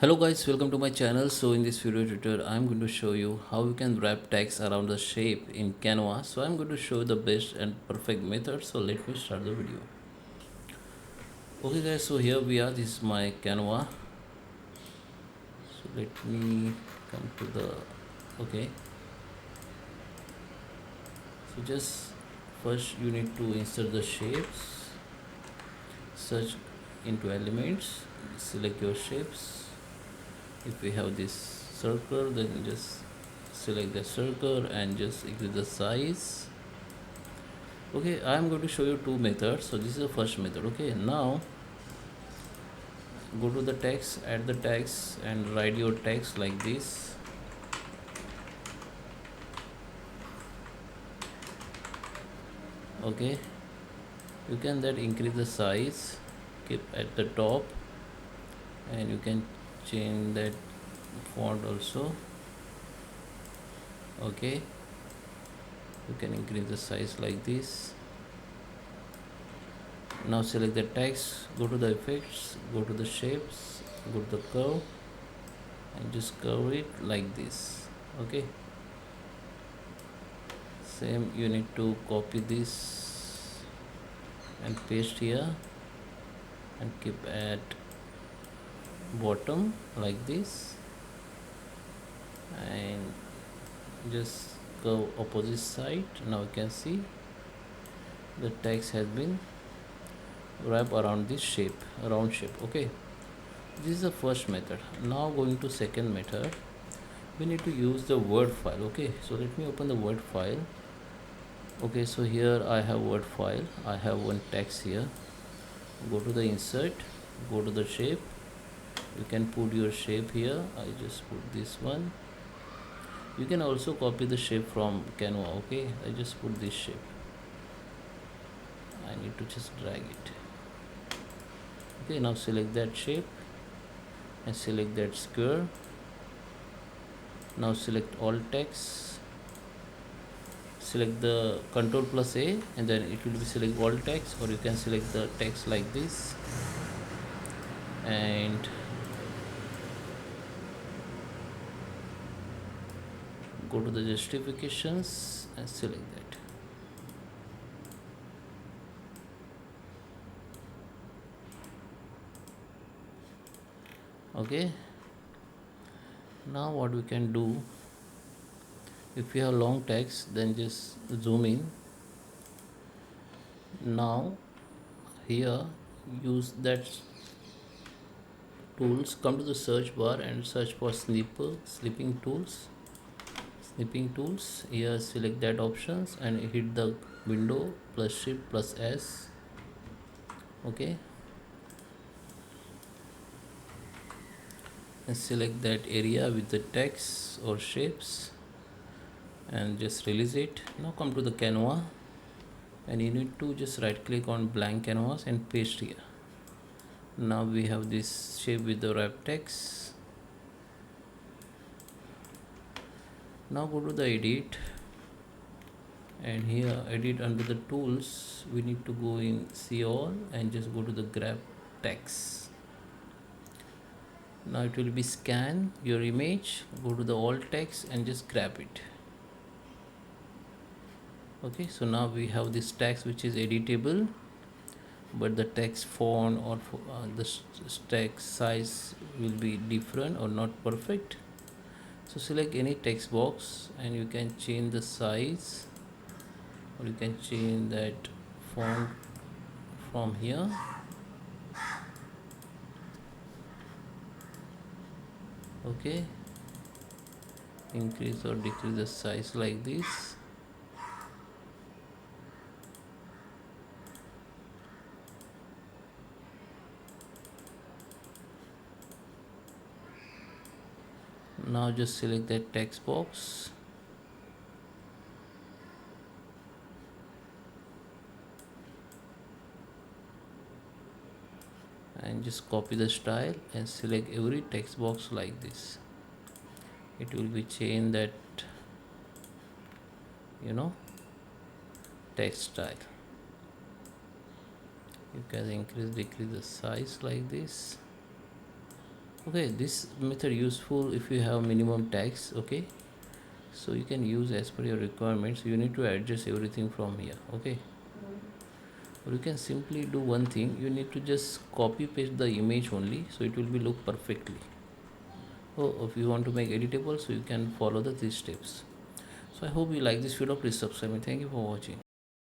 Hello guys, welcome to my channel. So in this video tutorial I'm going to show you how you can wrap text around the shape in Canva. So I'm going to show you the best and perfect method. So let me start the video. Okay guys, so here we are. This is my Canva. So let me come to the okay. So just first you need to insert the shapes, search into elements, select your shapes. If we have this circle, then just select the circle and just increase the size. Okay, I am going to show you two methods. So this is the first method. Okay, now go to the text, add the text and write your text like this. Okay, you can then increase the size, keep at the top, and you can change that font also. Okay, you can increase the size like this. Now select the text, go to the effects, go to the shapes, go to the curve and just curve it like this. Okay, same you need to copy this and paste here and keep at bottom like this and just go opposite side. Now you can see the text has been wrapped around this shape, round shape. Okay, this is the first method. Now going to second method, we need to use the word file. Okay, so let me open the word file. Okay, so here I have word file. I have one text here. Go to the insert, go to the shape. You can put your shape here. I just put this one. You can also copy the shape from Canva. Okay, I just put this shape. I need to just drag it. Okay, now select that shape and select that square. Now select all text, select the control plus A and then it will be select all text, or you can select the text like this and go to the justifications and select that. Okay, now what we can do, if you have long text then just zoom in. Now here use that tools, come to the search bar and search for snipping tools. Here select that options and hit the window plus shift plus S. Okay, and select that area with the text or shapes and just release it. Now come to the Canva and you need to just right click on blank canvas and paste here. Now we have this shape with the wrap text. Now go to the edit and here edit under the tools. We need to go in see all and just go to the grab text. Now it will be scan your image, go to the alt text and just grab it. Okay, so now we have this text which is editable, but the text font or the text size will be different or not perfect. So select any text box and you can change the size, or you can change that font from here. Okay, increase or decrease the size like this. Now just select that text box and just copy the style and select every text box like this. It will be change that text style. You can increase decrease the size like this. Okay, this method useful if you have minimum tags. Okay, so you can use as per your requirements. You need to adjust everything from here. Okay, or you can simply do one thing. You need to just copy paste the image only, so it will be look perfectly. Oh, if you want to make editable, so you can follow the three steps. So I hope you like this video. Please subscribe me. Thank you for watching.